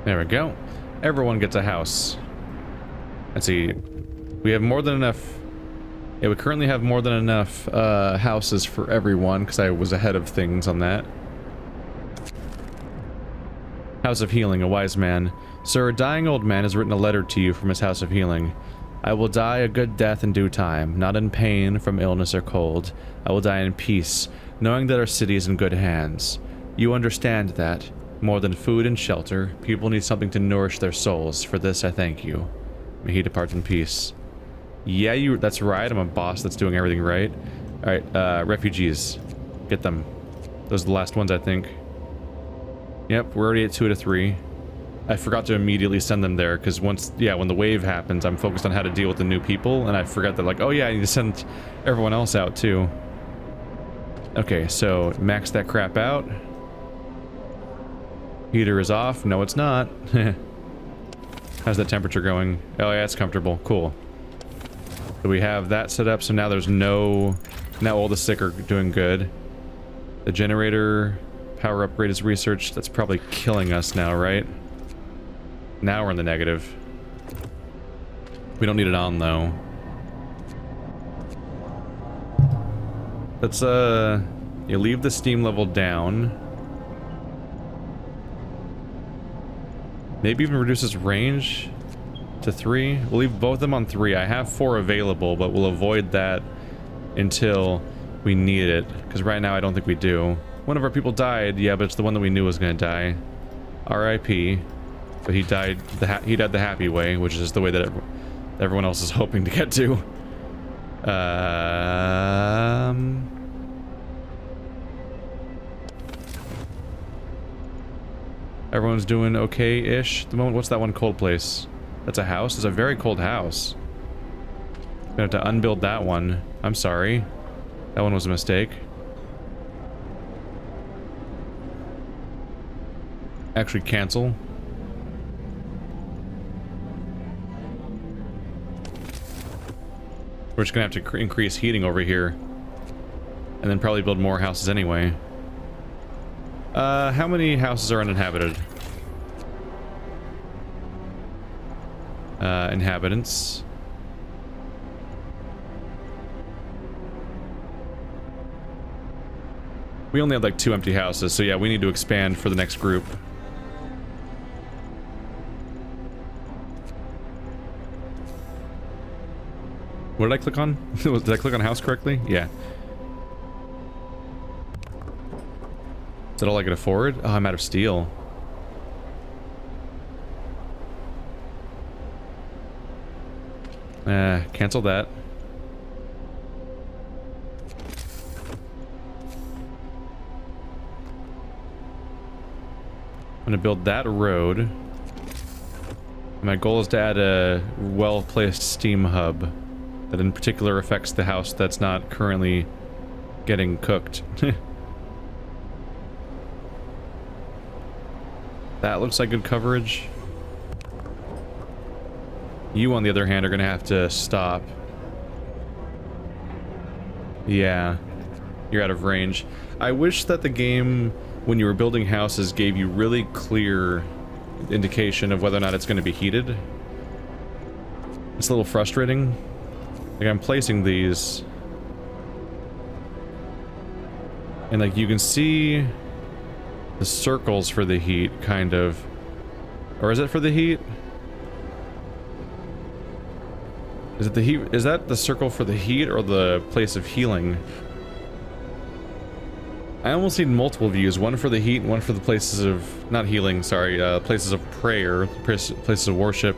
There we go. Everyone gets a house. Let's see. We have more than enough. Yeah, we currently have more than enough houses for everyone, because I was ahead of things on that. House of Healing, a wise man. Sir, a dying old man has written a letter to you from his House of Healing. I will die a good death in due time, not in pain from illness or cold. I will die in peace, knowing that our city is in good hands. You understand that. More than food and shelter, people need something to nourish their souls. For this, I thank you. May he depart in peace. Yeah, that's right. I'm a boss that's doing everything right. Alright, refugees. Get them. Those are the last ones, I think. Yep, we're already at 2 out of 3. I forgot to immediately send them there, because when the wave happens, I'm focused on how to deal with the new people, and I forgot that, like, oh yeah, I need to send everyone else out, too. Okay, so max that crap out. Heater is off. No, it's not. How's that temperature going? Oh yeah, it's comfortable. Cool. So we have that set up, so now there's no... Now all the sick are doing good. The generator power upgrade is researched. That's probably killing us now, right? Now we're in the negative. We don't need it on, though. Let's, you leave the steam level down. Maybe even reduces range to 3. We'll leave both of them on 3. I have 4 available, but we'll avoid that until we need it. Because right now I don't think we do. One of our people died, yeah, but it's the one that we knew was going to die. R.I.P. But he died the happy way, which is the way that everyone else is hoping to get to. Everyone's doing okay-ish at the moment. What's that one cold place? That's a house? It's a very cold house. Gonna have to unbuild that one. I'm sorry. That one was a mistake. Actually cancel. We're just gonna have to increase heating over here. And then probably build more houses anyway. How many houses are uninhabited? Inhabitants. We only have like 2 empty houses, so yeah, we need to expand for the next group. What did I click on? Did I click on house correctly? Yeah. Is that all I could afford? Oh, I'm out of steel. Cancel that. I'm gonna build that road. My goal is to add a well-placed steam hub that in particular affects the house that's not currently getting cooked. That looks like good coverage. You, on the other hand, are gonna have to stop. Yeah. You're out of range. I wish that the game, when you were building houses, gave you really clear indication of whether or not it's gonna be heated. It's a little frustrating. Like, I'm placing these. And, like, you can see the circles for the heat, kind of. Or is it for the heat? Is it the heat? Is that the circle for the heat or the place of healing? I almost need multiple views. One for the heat and one for the places of... Not healing, sorry. Places of prayer. Places of worship.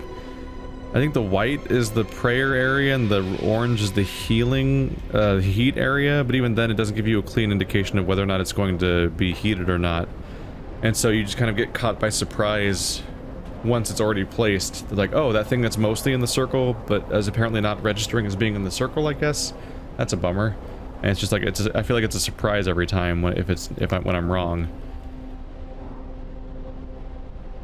I think the white is the prayer area and the orange is the healing, heat area. But even then, it doesn't give you a clean indication of whether or not it's going to be heated or not. And so you just kind of get caught by surprise once it's already placed. They're like, oh, that thing that's mostly in the circle, but is apparently not registering as being in the circle, I guess. That's a bummer. And it's just like, I feel like it's a surprise every time when I'm wrong.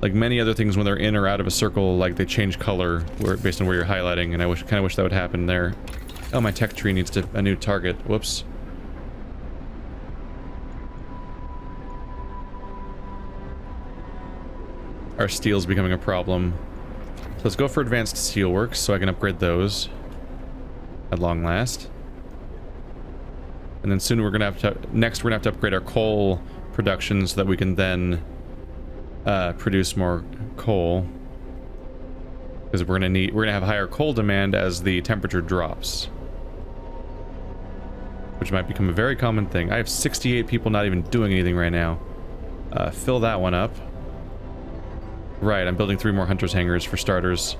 Like many other things, when they're in or out of a circle, like they change color based on where you're highlighting, and I kind of wish that would happen there. Oh, my tech tree needs a new target. Whoops. Our steel's becoming a problem. So let's go for advanced steelworks so I can upgrade those at long last. And then soon we're gonna have to, next we're gonna have to upgrade our coal production so that we can then produce more coal. Because we're gonna have higher coal demand as the temperature drops. Which might become a very common thing. I have 68 people not even doing anything right now. Fill that one up. Right, I'm building 3 more hunters' hangars for starters.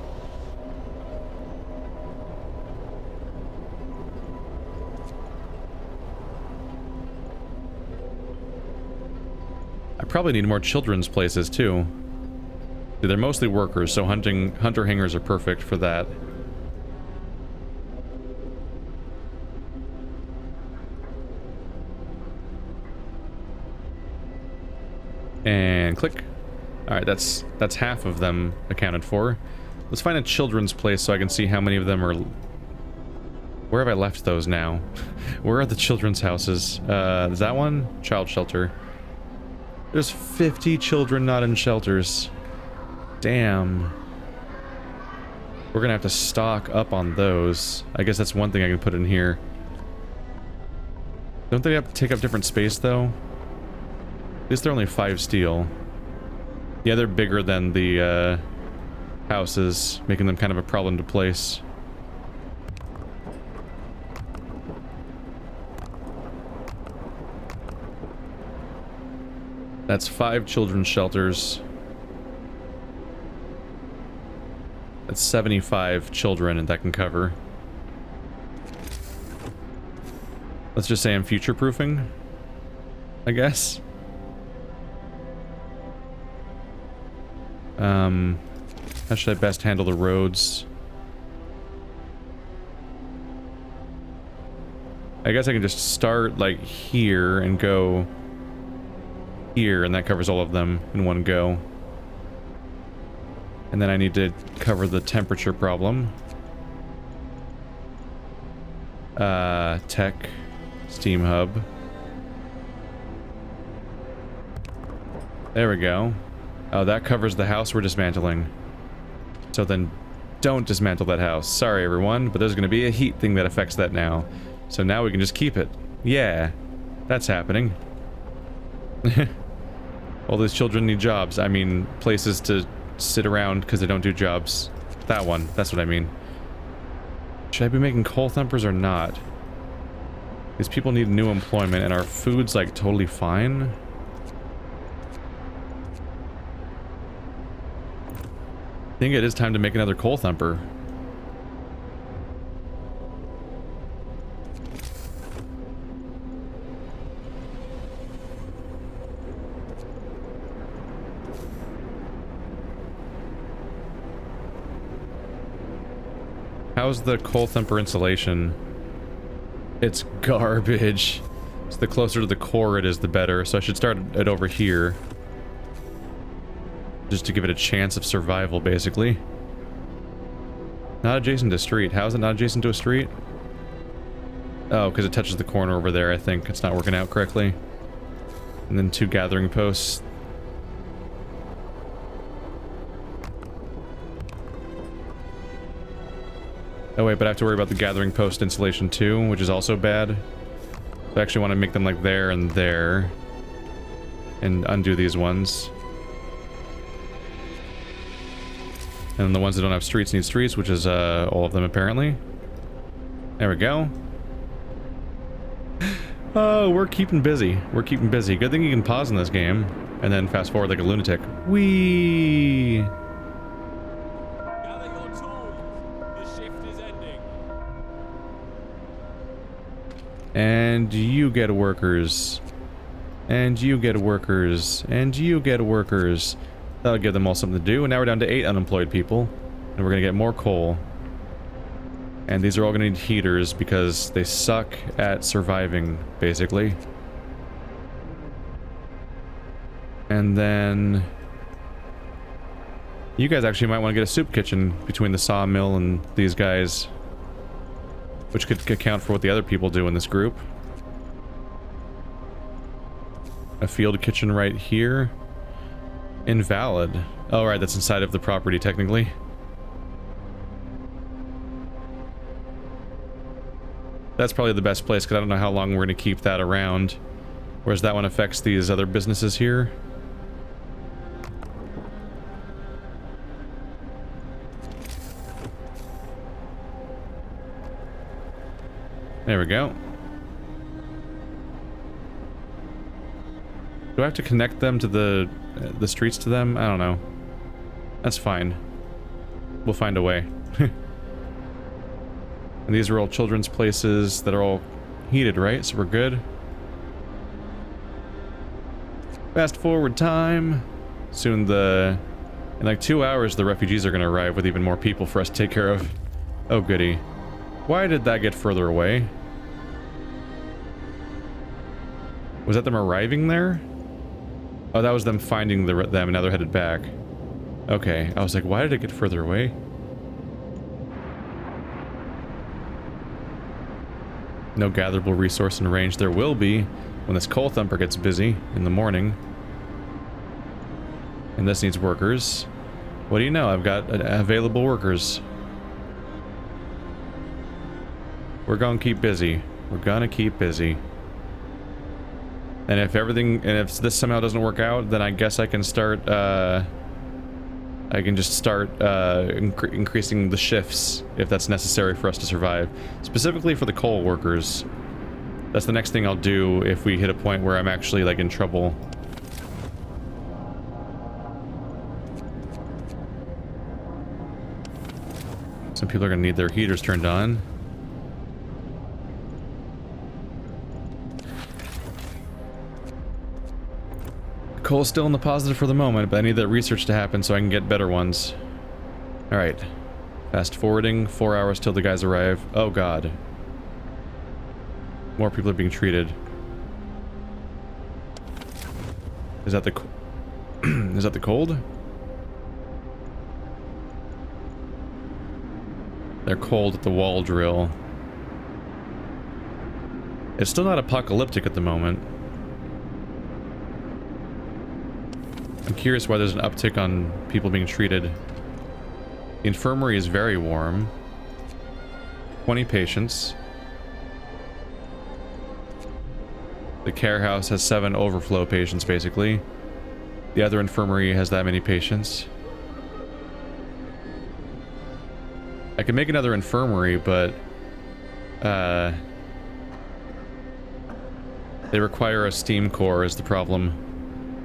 I probably need more children's places too. They're mostly workers, so hunter hangars are perfect for that. And click. Alright, that's half of them accounted for. Let's find a children's place so I can see how many of them are... Where have I left those now? Where are the children's houses? Is that one? Child shelter. There's 50 children not in shelters. Damn. We're gonna have to stock up on those. I guess that's one thing I can put in here. Don't they have to take up different space, though? At least they're only 5 steel. Yeah, they're bigger than the houses, making them kind of a problem to place. That's 5 children's shelters. That's 75 children and that can cover. Let's just say I'm future-proofing, I guess. How should I best handle the roads? I guess I can just start, like, here and go here, and that covers all of them in one go. And then I need to cover the temperature problem. Tech, steam hub. There we go. Oh, that covers the house we're dismantling. So then don't dismantle that house. Sorry, everyone, but there's going to be a heat thing that affects that now. So now we can just keep it. Yeah, that's happening. All these children need jobs. I mean, places to sit around because they don't do jobs. That one, that's what I mean. Should I be making coal thumpers or not? These people need new employment and our food's like totally fine. I think it is time to make another coal thumper. How's the coal thumper insulation? It's garbage. So the closer to the core it is, the better. So I should start it over here. Just to give it a chance of survival, basically. Not adjacent to a street. How is it not adjacent to a street? Oh, because it touches the corner over there, I think. It's not working out correctly. And then 2 gathering posts. Oh wait, but I have to worry about the gathering post insulation too, which is also bad. So I actually want to make them like there and there. And undo these ones. And the ones that don't have streets need streets, which is all of them apparently. There we go. Oh, we're keeping busy. We're keeping busy. Good thing you can pause in this game and then fast forward like a lunatic. Whee! Gather your tools. The shift is ending. And you get workers. And you get workers. And you get workers. That'll give them all something to do, and now we're down to 8 unemployed people. And we're gonna get more coal. And these are all gonna need heaters because they suck at surviving, basically. And then... you guys actually might want to get a soup kitchen between the sawmill and these guys. Which could account for what the other people do in this group. A field kitchen right here. Invalid. Oh, right, that's inside of the property, technically. That's probably the best place, because I don't know how long we're going to keep that around. Whereas that one affects these other businesses here. There we go. Do I have to connect them to the streets to them? I don't know. That's fine. We'll find a way. And these are all children's places that are all heated, right? So we're good. Fast forward time. Soon in like 2 hours, the refugees are going to arrive with even more people for us to take care of. Oh, goody. Why did that get further away? Was that them arriving there? Oh, that was them finding them and now they're headed back. Okay, I was like, why did it get further away? No gatherable resource in range. There will be when this coal thumper gets busy in the morning. And this needs workers. What do you know? I've got available workers. We're gonna keep busy. We're gonna keep busy. And if if this somehow doesn't work out, then I guess I can start, I can just start increasing the shifts if that's necessary for us to survive. Specifically for the coal workers. That's the next thing I'll do if we hit a point where I'm actually like in trouble. Some people are gonna need their heaters turned on. Coal's still in the positive for the moment, but I need that research to happen so I can get better ones. Alright. Fast forwarding, 4 hours till the guys arrive. Oh god. More people are being treated. Is that the is that the cold? They're cold at the wall drill. It's still not apocalyptic at the moment. I'm curious why there's an uptick on people being treated. The infirmary is very warm. 20 patients. The care house has 7 overflow patients, basically. The other infirmary has that many patients. I could make another infirmary, but they require a steam core is the problem.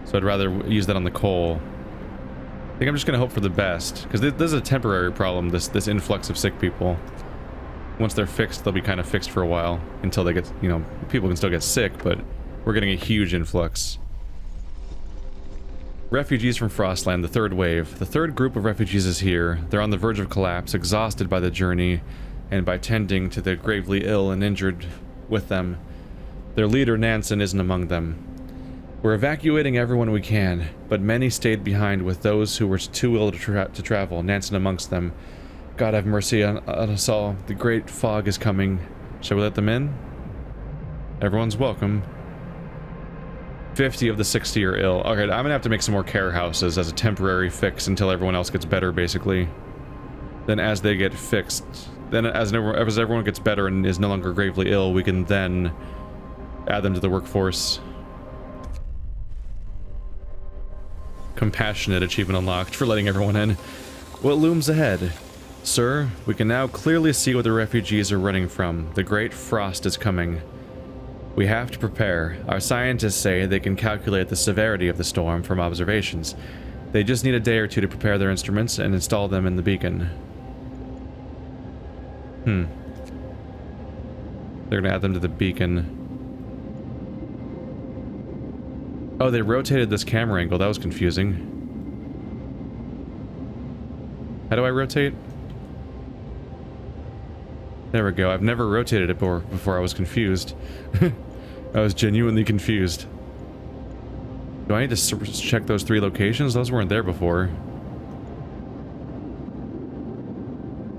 So I'd rather use that on the coal. I think I'm just gonna hope for the best, because this is a temporary problem, this influx of sick people. Once they're fixed, they'll be kind of fixed for a while, until they get, you know, people can still get sick, but we're getting a huge influx. Refugees from Frostland, the third wave. The third group of refugees is here. They're on the verge of collapse, exhausted by the journey, and by tending to the gravely ill and injured with them. Their leader, Nansen, isn't among them. We're evacuating everyone we can, but many stayed behind with those who were too ill to travel, Nansen amongst them. God have mercy on us all. The great fog is coming. Shall we let them in? Everyone's welcome. 50 of the 60 are ill. Okay, I'm gonna have to make some more care houses as a temporary fix until everyone else gets better, basically. Then as they get fixed, then as everyone gets better and is no longer gravely ill, we can then add them to the workforce. Compassionate achievement unlocked for letting everyone in. What looms ahead? Sir, we can now clearly see what the refugees are running from. The great frost is coming. We have to prepare. Our scientists say they can calculate the severity of the storm from observations. They just need a day or two to prepare their instruments and install them in the beacon. They're gonna add them to the beacon. Oh, they rotated this camera angle. That was confusing. How do I rotate? There we go. I've never rotated it before. I was confused. I was genuinely confused. Do I need to check those 3 locations? Those weren't there before.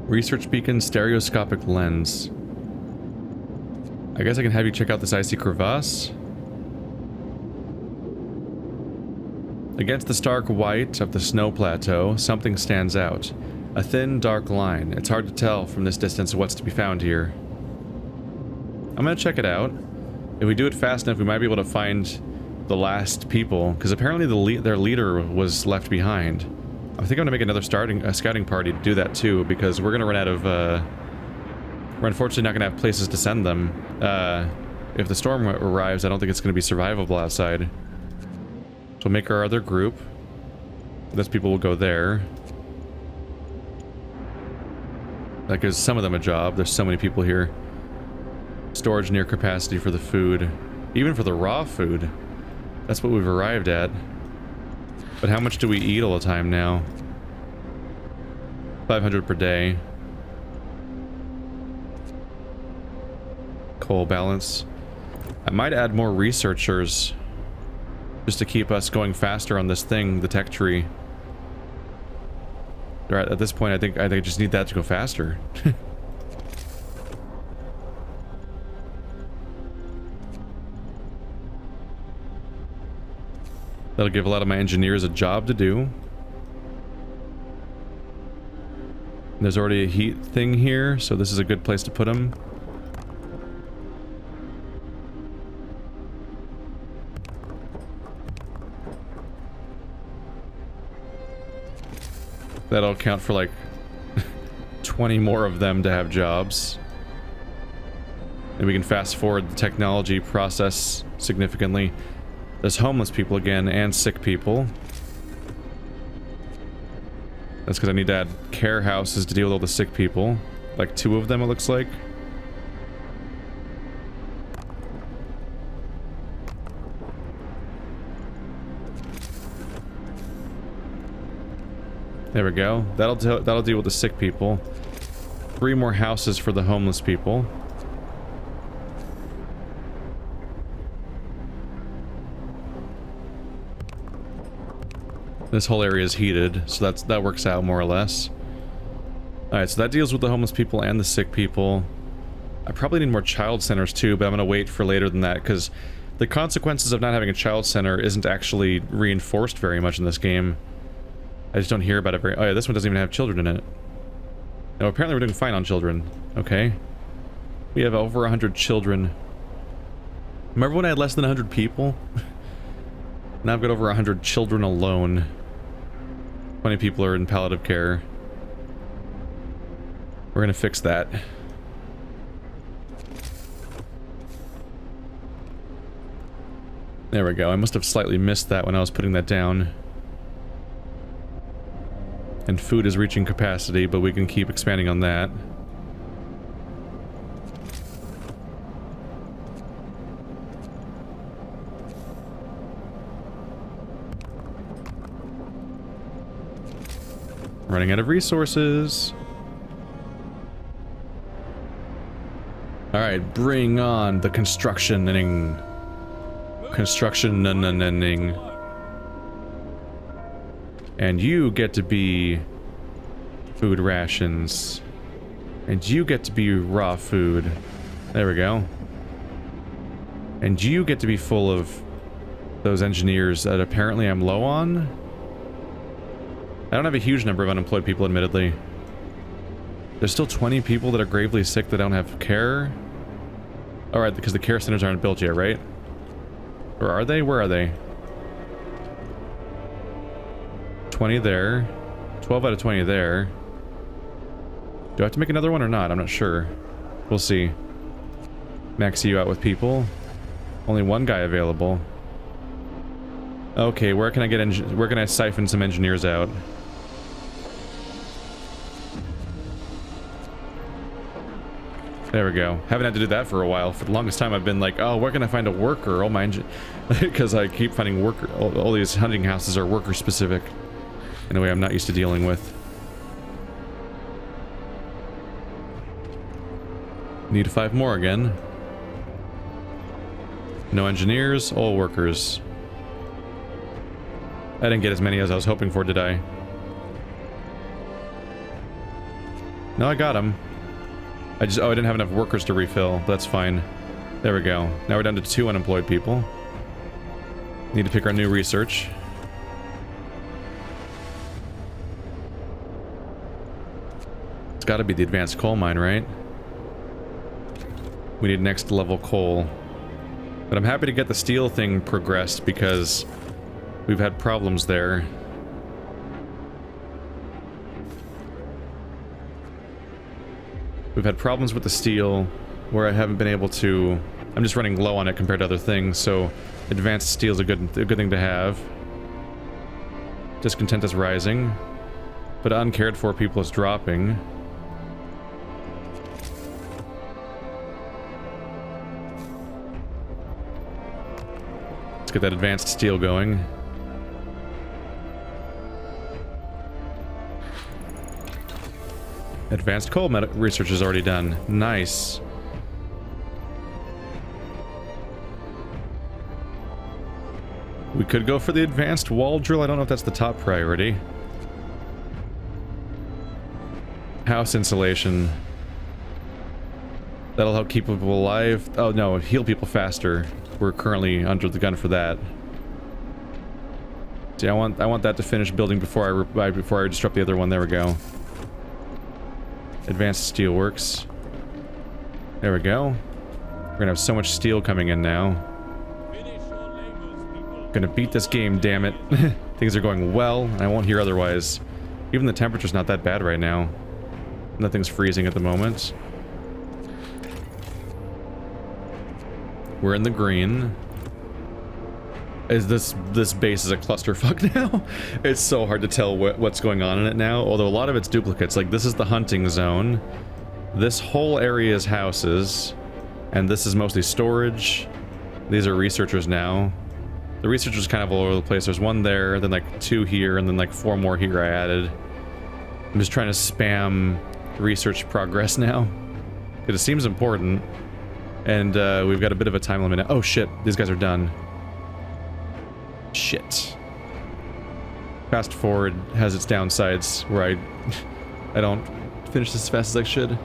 Research beacon, stereoscopic lens. I guess I can have you check out this icy crevasse. Against the stark white of the snow plateau, something stands out. A thin, dark line. It's hard to tell from this distance what's to be found here. I'm gonna check it out. If we do it fast enough, we might be able to find the last people, because apparently their leader was left behind. I think I'm gonna make another scouting party to do that too, because we're gonna run out of, we're unfortunately not gonna have places to send them. If the storm arrives, I don't think it's gonna be survivable outside. So we'll make our other group. Those people will go there. That gives some of them a job. There's so many people here. Storage near capacity for the food. Even for the raw food. That's what we've arrived at. But how much do we eat all the time now? 500 per day. Coal balance. I might add more researchers. Just to keep us going faster on this thing, the tech tree. Right, at this point, I think I just need that to go faster. That'll give a lot of my engineers a job to do. There's already a heat thing here, so this is a good place to put them. That'll account for like 20 more of them to have jobs. And we can fast forward the technology process significantly. There's homeless people again and sick people. That's because I need to add care houses to deal with all the sick people. Like 2 of them, it looks like. There we go. That'll deal with the sick people. 3 more houses for the homeless people. This whole area is heated, so that works out more or less. Alright, so that deals with the homeless people and the sick people. I probably need more child centers too, but I'm gonna wait for later than that, because the consequences of not having a child center isn't actually reinforced very much in this game. I just don't hear about it very... Oh yeah, this one doesn't even have children in it. No, apparently we're doing fine on children. Okay. We have over 100 children. Remember when I had less than 100 people? Now I've got over 100 children alone. 20 people are in palliative care. We're gonna fix that. There we go. I must have slightly missed that when I was putting that down. And food is reaching capacity, but we can keep expanding on that. Running out of resources. Alright, bring on the construction-ing. Construction-ing. And you get to be food rations. And you get to be raw food. There we go. And you get to be full of those engineers that apparently I'm low on. I don't have a huge number of unemployed people, admittedly. There's still 20 people that are gravely sick that don't have care. Alright, because the care centers aren't built yet, right? Or are they? Where are they? 20 there. 12 out of 20 there. Do I have to make another one or not? I'm not sure. We'll see. Max you out with people. Only 1 guy available. Okay, where can I siphon some engineers out? There we go. Haven't had to do that for a while. For the longest time I've been like, oh, where can I find a worker? All my because I keep finding worker. All these hunting houses are worker specific. In a way I'm not used to dealing with. Need 5 more again. No engineers, all workers. I didn't get as many as I was hoping for, did I? No, I got them. Oh, I didn't have enough workers to refill. That's fine. There we go. Now we're down to 2 unemployed people. Need to pick our new research. It's got to be the advanced coal mine, right? We need next level coal. But I'm happy to get the steel thing progressed because we've had problems there. We've had problems with the steel where I haven't been able to... I'm just running low on it compared to other things, so advanced steel is a good thing to have. Discontent is rising, but uncared for people is dropping. Let's get that advanced steel going. Advanced coal research is already done. Nice. We could go for the advanced wall drill. I don't know if that's the top priority. House insulation. That'll help keep people alive. Oh no, heal people faster. We're currently under the gun for that. See, I want that to finish building before I disrupt the other one. There we go. Advanced steelworks. There we go. We're gonna have so much steel coming in now. Gonna beat this game, damn it. Things are going well, and I won't hear otherwise. Even the temperature's not that bad right now. Nothing's freezing at the moment. We're in the green. This base is a clusterfuck now. It's so hard to tell what's going on in it now, although a lot of it's duplicates. Like, this is the hunting zone. This whole area is houses, and this is mostly storage. These are researchers now. The researchers kind of all over the place. There's one there, then like 2 here, and then like 4 more here I added. I'm just trying to spam research progress now, because it seems important. And we've got a bit of a time limit now. Oh shit, these guys are done. Shit. Fast forward has its downsides where I don't finish this as fast as I should.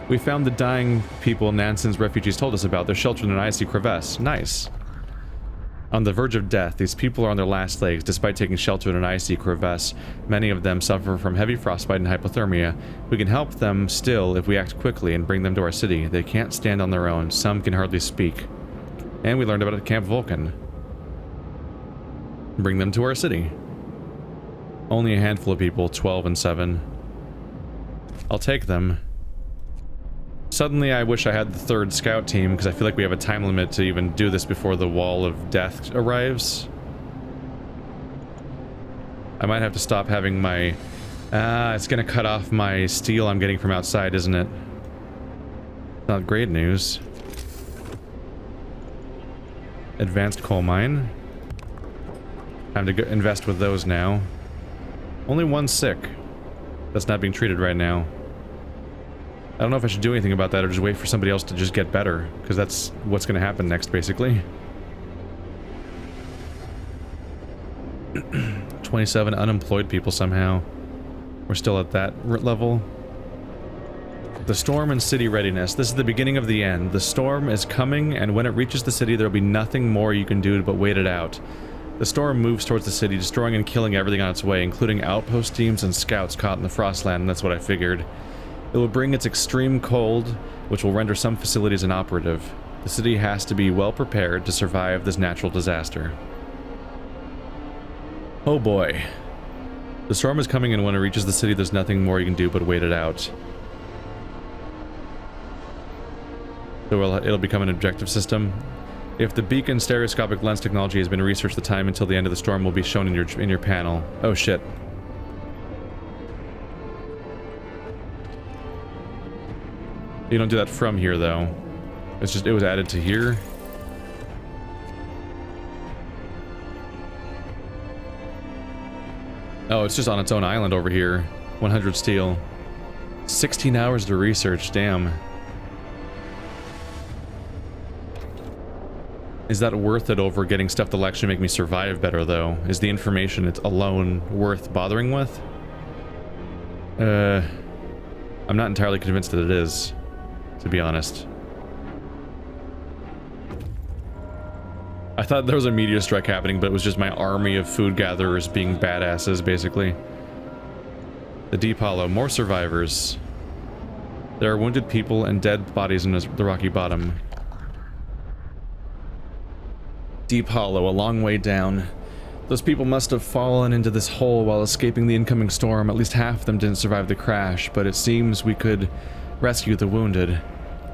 We found the dying people Nansen's refugees told us about. They're sheltered in an icy crevasse. Nice. On the verge of death, these people are on their last legs, despite taking shelter in an icy crevasse. Many of them suffer from heavy frostbite and hypothermia. We can help them still if we act quickly and bring them to our city. They can't stand on their own. Some can hardly speak. And we learned about it at Camp Vulcan. Bring them to our city. Only a handful of people, 12 and 7. I'll take them. Suddenly I wish I had the 3rd scout team, because I feel like we have a time limit to even do this before the wall of death arrives. I might have to stop having my... it's gonna cut off my steel I'm getting from outside, isn't it? Not great news. Advanced coal mine. Time to go invest with those now. Only 1 sick. That's not being treated right now. I don't know if I should do anything about that or just wait for somebody else to just get better, because that's what's going to happen next, basically. 27 unemployed people somehow. We're still at that level. The storm and city readiness. This is the beginning of the end. The storm is coming, and when it reaches the city, there will be nothing more you can do but wait it out. The storm moves towards the city, destroying and killing everything on its way, including outpost teams and scouts caught in the frostland, and that's what I figured. It will bring its extreme cold, which will render some facilities inoperative. The city has to be well prepared to survive this natural disaster. Oh boy. The storm is coming, and when it reaches the city, there's nothing more you can do but wait it out. So it'll become an objective system. If the beacon stereoscopic lens technology has been researched, the time until the end of the storm will be shown in your panel. Oh shit. You don't do that from here, though. It's just, it was added to here. Oh, it's just on its own island over here. 100 steel. 16 hours to research, damn. Is that worth it over getting stuff that'll actually make me survive better, though? Is the information it's alone worth bothering with? I'm not entirely convinced that it is, to be honest. I thought there was a meteor strike happening, but it was just my army of food gatherers being badasses, basically. The Deep Hollow, more survivors. There are wounded people and dead bodies in the rocky bottom. Deep hollow, a long way down. Those people must have fallen into this hole while escaping the incoming storm. At least half of them didn't survive the crash, but it seems we could rescue the wounded.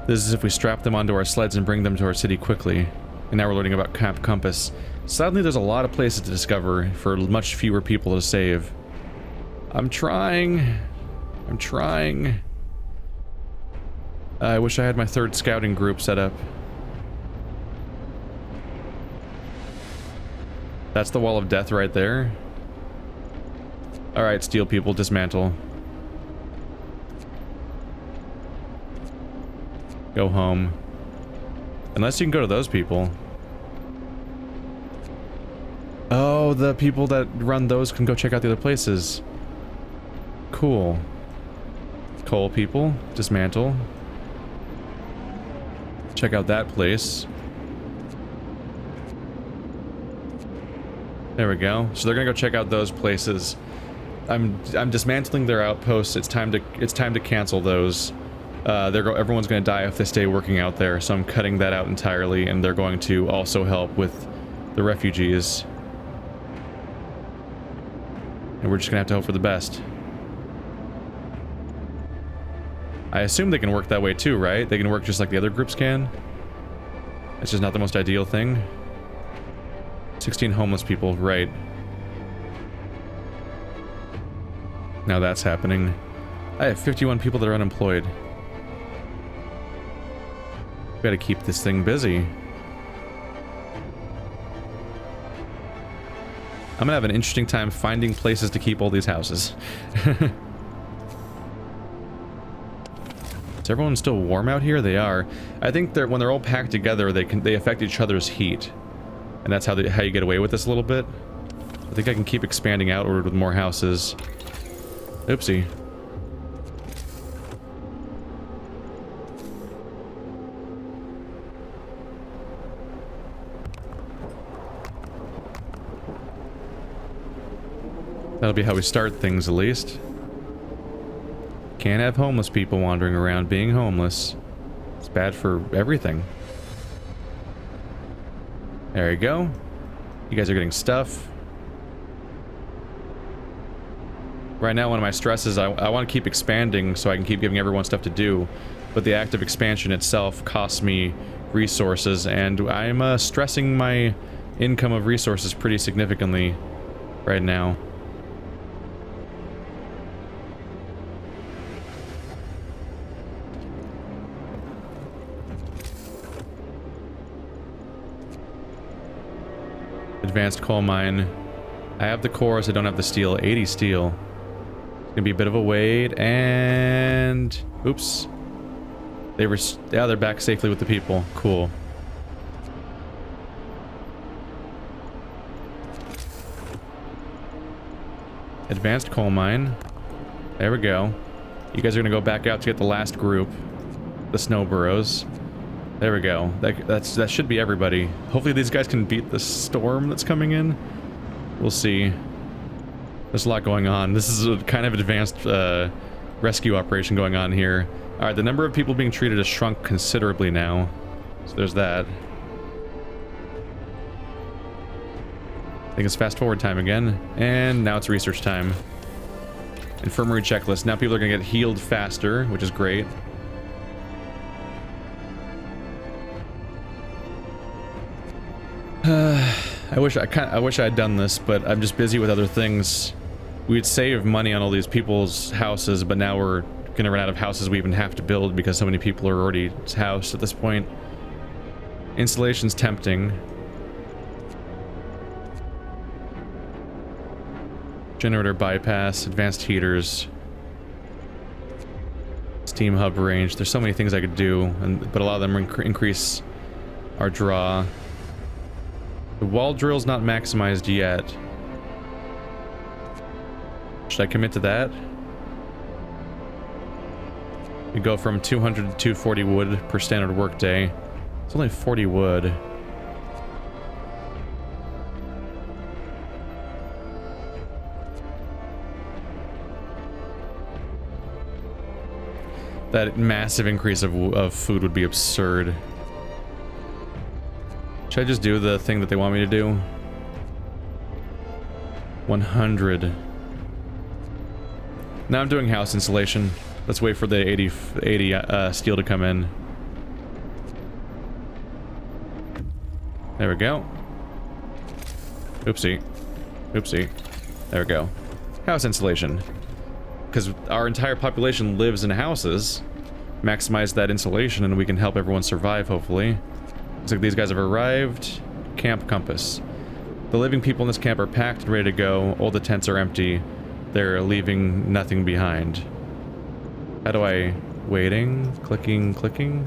This is if we strap them onto our sleds and bring them to our city quickly. And now we're learning about Camp Compass. Sadly, there's a lot of places to discover for much fewer people to save. I'm trying. I wish I had my third scouting group set up. That's the wall of death right there. Alright, steel people, dismantle. Go home. Unless you can go to those people. Oh, the people that run those can go check out the other places. Cool. Coal people, dismantle. Check out that place. There we go. So they're gonna go check out those places. I'm dismantling their outposts. It's time to cancel those. Everyone's gonna die if they stay working out there, so I'm cutting that out entirely, and they're going to also help with the refugees. And we're just gonna have to hope for the best. I assume they can work that way too, right? They can work just like the other groups can. It's just not the most ideal thing. 16 homeless people, right. Now that's happening. I have 51 people that are unemployed. Gotta keep this thing busy. I'm gonna have an interesting time finding places to keep all these houses. Is everyone still warm out here? They are. I think when they're all packed together, they affect each other's heat. And that's how you get away with this a little bit. I think I can keep expanding outward with more houses. Oopsie. That'll be how we start things, at least. Can't have homeless people wandering around being homeless. It's bad for everything. There you go. You guys are getting stuff. Right now, one of my stresses, I want to keep expanding so I can keep giving everyone stuff to do. But the act of expansion itself costs me resources, and I'm stressing my income of resources pretty significantly right now. Advanced coal mine. I have the cores, I don't have the steel. 80 steel. It's gonna be a bit of a wait, and... Oops. Yeah, they're back safely with the people. Cool. Advanced coal mine. There we go. You guys are gonna go back out to get the last group. The snow burrows. There we go. That should be everybody. Hopefully these guys can beat the storm that's coming in. We'll see. There's a lot going on. This is a kind of advanced rescue operation going on here. Alright, the number of people being treated has shrunk considerably now. So there's that. I think it's fast forward time again. And now it's research time. Infirmary checklist. Now people are going to get healed faster, which is great. I wish I had done this, but I'm just busy with other things. We'd save money on all these people's houses, but now we're gonna run out of houses we even have to build because so many people are already housed at this point. Installation's tempting. Generator bypass, advanced heaters, steam hub range. There's so many things I could do, but a lot of them increase our draw. The wall drill's not maximized yet. Should I commit to that? We go from 200 to 240 wood per standard workday. It's only 40 wood. That massive increase of food would be absurd. Should I just do the thing that they want me to do? 100. Now I'm doing house insulation. Let's wait for the 80 steel to come in. There we go. Oopsie. Oopsie. There we go. House insulation. Because our entire population lives in houses. Maximize that insulation and we can help everyone survive, hopefully. Looks like these guys have arrived. Camp compass. The living people in this camp are packed and ready to go. All the tents are empty. They're leaving nothing behind. How do I... Waiting? Clicking? Clicking?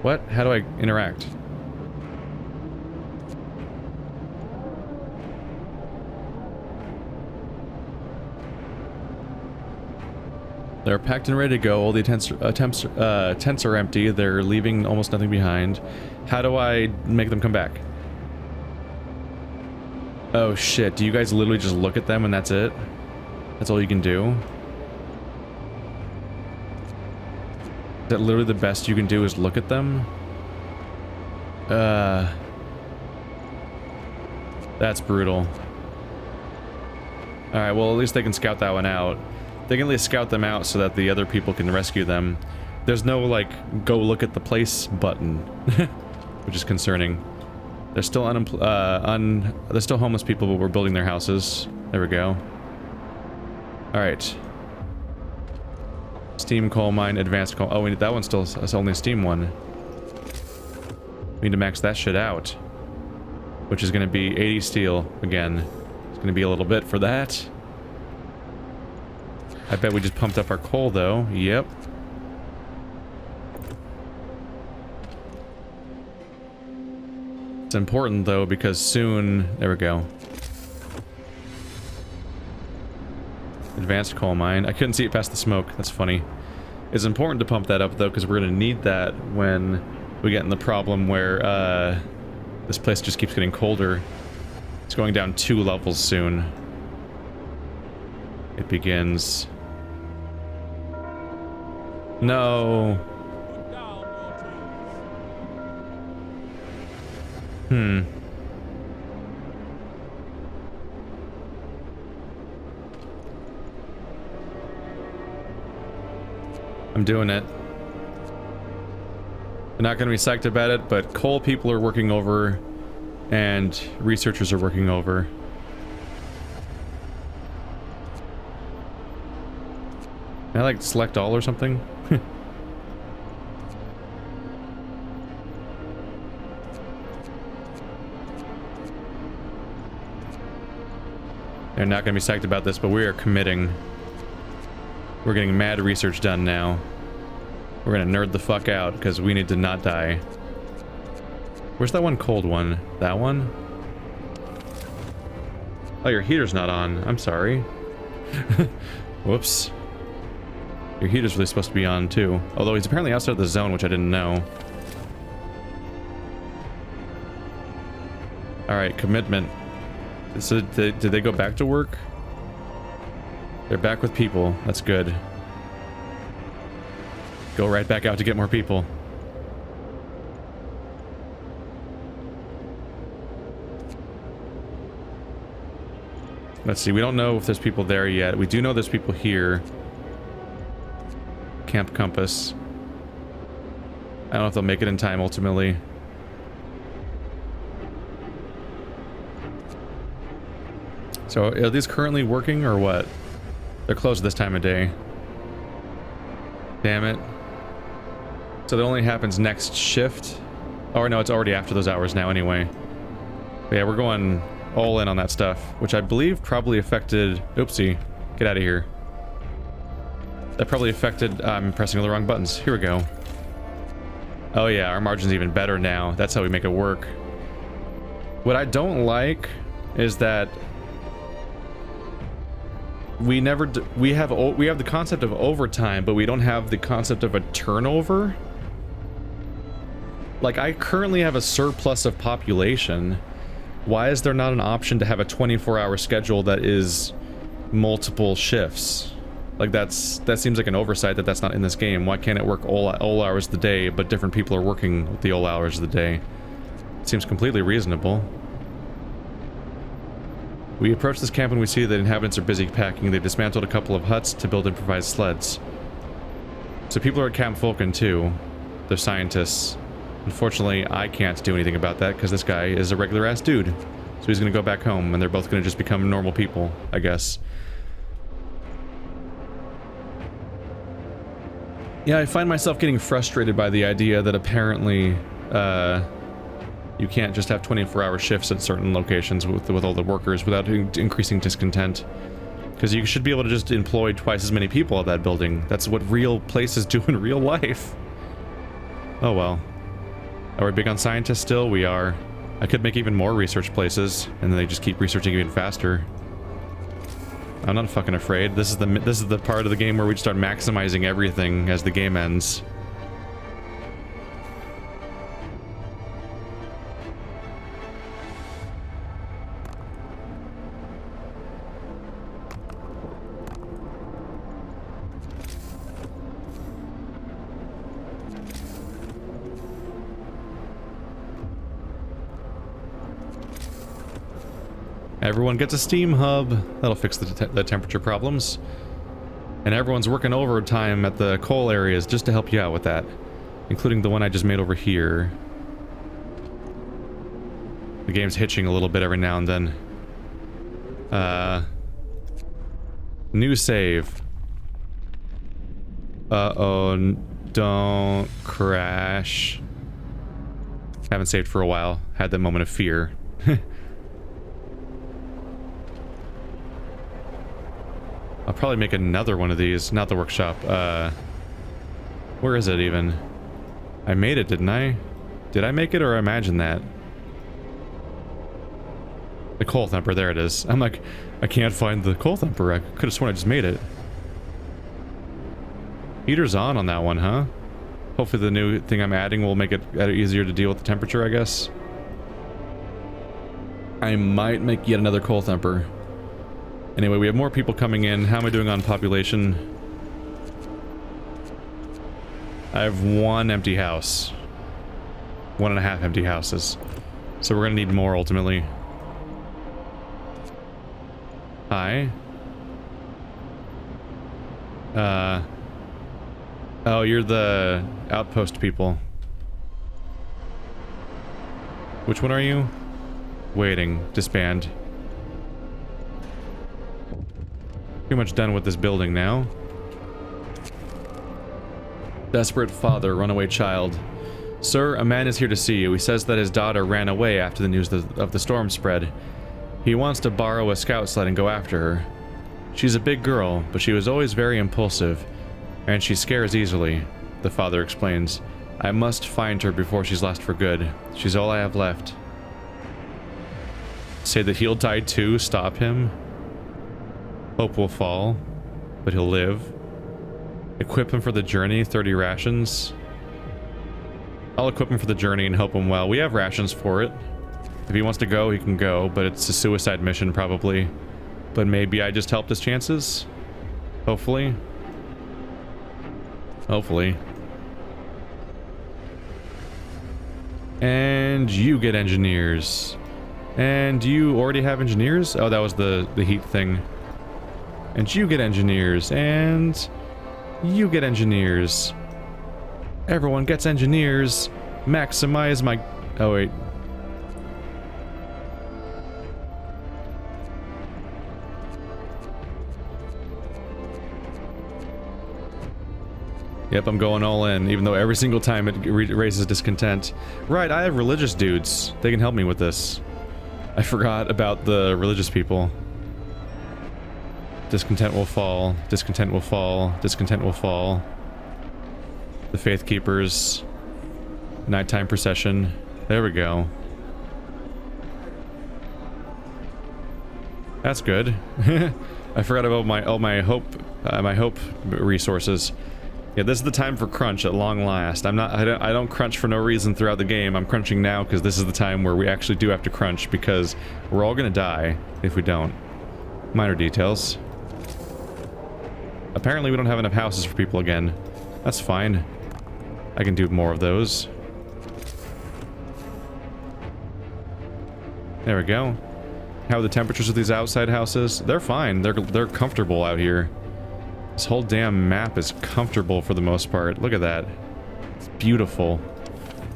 What? How do I interact? They're packed and ready to go. All the tents are empty. They're leaving almost nothing behind. How do I make them come back? Oh shit, do you guys literally just look at them and that's it? That's all you can do? Is that literally the best you can do is look at them? That's brutal. Alright, well at least they can scout that one out. They can at least scout them out so that the other people can rescue them. There's no, like, go look at the place button. Which is concerning. They're still they're still homeless people, but we're building their houses. There we go. Alright. Steam coal mine, advanced coal... Oh, wait, that one's still... It's only a steam one. We need to max that shit out. Which is going to be 80 steel, again. It's going to be a little bit for that. I bet we just pumped up our coal, though. Yep. It's important, though, because soon... There we go. Advanced coal mine. I couldn't see it past the smoke. That's funny. It's important to pump that up, though, because we're going to need that when we get in the problem where this place just keeps getting colder. It's going down 2 levels soon. It begins... No. I'm doing it. They're not going to be psyched about it, but coal people are working over, and researchers are working over. Can I, like, select all or something? They're not going to be psyched about this, but we are committing. We're getting mad research done now. We're going to nerd the fuck out, because we need to not die. Where's that one cold one? That one? Oh, your heater's not on. I'm sorry. Whoops. Your heater's really supposed to be on, too. Although he's apparently outside of the zone, which I didn't know. Alright, commitment. So, did they go back to work? They're back with people. That's good. Go right back out to get more people. Let's see, we don't know if there's people there yet. We do know there's people here. Camp compass. I don't know if they'll make it in time ultimately. So are these currently working or what? They're closed this time of day. Damn it. So that only happens next shift? Oh no, it's already after those hours now anyway. But yeah, we're going all in on that stuff, which I believe probably affected... Oopsie. Get out of here. That probably affected... I'm pressing all the wrong buttons. Here we go. Oh yeah, our margin's even better now. That's how we make it work. What I don't like is that we never we have the concept of overtime, but we don't have the concept of a turnover. Like, I currently have a surplus of population. Why is there not an option to have a 24-hour schedule that is multiple shifts? Like that seems like an oversight that's not in this game. Why can't it work all hours of the day, but different people are working with the all hours of the day? It seems completely reasonable. We approach this camp and we see that inhabitants are busy packing. They dismantled a couple of huts to build improvised sleds. So people are at Camp Vulcan too. They're scientists. Unfortunately, I can't do anything about that because this guy is a regular ass dude. So he's gonna go back home and they're both gonna just become normal people, I guess. Yeah, I find myself getting frustrated by the idea that apparently, you can't just have 24-hour shifts at certain locations with all the workers without increasing discontent. Because you should be able to just employ twice as many people at that building. That's what real places do in real life. Oh well. Are we big on scientists still? We are. I could make even more research places, and then they just keep researching even faster. I'm not fucking afraid. This is the part of the game where we start maximizing everything as the game ends. Everyone gets a steam hub. That'll fix the temperature problems. And everyone's working overtime at the coal areas just to help you out with that. Including the one I just made over here. The game's hitching a little bit every now and then. New save. Uh-oh, don't crash. Haven't saved for a while. Had that moment of fear. I'll probably make another one of these, not the workshop. Where is it even? I made it, didn't I? Did I make it or imagine that? The coal thumper, there it is. I'm like, I can't find the coal thumper. I could have sworn I just made it. Heater's on that one, huh? Hopefully the new thing I'm adding will make it easier to deal with the temperature, I guess. I might make yet another coal thumper. Anyway, we have more people coming in. How am I doing on population? I have one empty house. 1.5 empty houses. So we're gonna need more ultimately. Hi. Oh, you're the outpost people. Which one are you? Waiting. Disband. Pretty much done with this building now. Desperate father, runaway child. Sir, a man is here to see you. He says that his daughter ran away after the news of the storm spread. He wants to borrow a scout sled and go after her. She's a big girl, but she was always very impulsive, and she scares easily, the father explains. I must find her before she's lost for good. She's all I have left. Say that he'll die too, stop him. Hope will fall, but he'll live. Equip him for the journey, 30 rations. I'll equip him for the journey and help him well. We have rations for it. If he wants to go, he can go, but it's a suicide mission probably. But maybe I just helped his chances? Hopefully. Hopefully. And you get engineers. And you already have engineers? Oh, that was the heat thing. And you get engineers, and you get engineers. Everyone gets engineers. Maximize my... Oh, wait. Yep, I'm going all in, even though every single time it raises discontent. Right, I have religious dudes. They can help me with this. I forgot about the religious people. Discontent will fall. Discontent will fall. Discontent will fall. The Faith Keepers. Nighttime procession. There we go. That's good. I forgot about my hope resources. Yeah, this is the time for crunch at long last. I don't crunch for no reason throughout the game. I'm crunching now because this is the time where we actually do have to crunch because we're all gonna die if we don't. Minor details. Apparently we don't have enough houses for people again. That's fine. I can do more of those. There we go. How are the temperatures of these outside houses? They're fine. They're comfortable out here. This whole damn map is comfortable for the most part. Look at that. It's beautiful.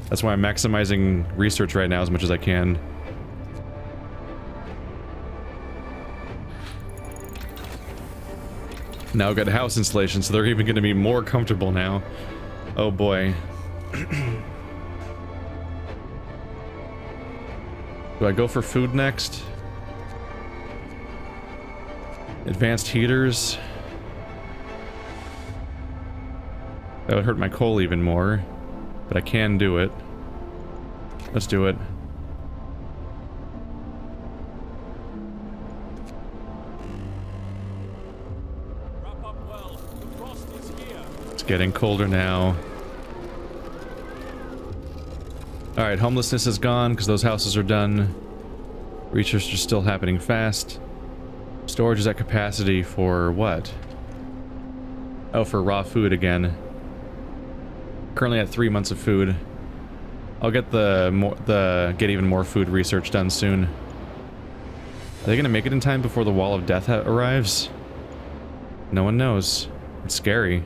That's why I'm maximizing research right now as much as I can. Now I've got house installation, so they're even going to be more comfortable now. Oh boy. Do I go for food next? Advanced heaters. That would hurt my coal even more, but I can do it. Let's do it. Wrap up well. The frost is here. It's getting colder now. Alright, homelessness is gone because those houses are done. Research is still happening fast. Storage is at capacity for what? Oh, for raw food again. Currently at 3 months of food. I'll get get even more food research done soon. Are they gonna make it in time before the wall of death arrives? No one knows. It's scary.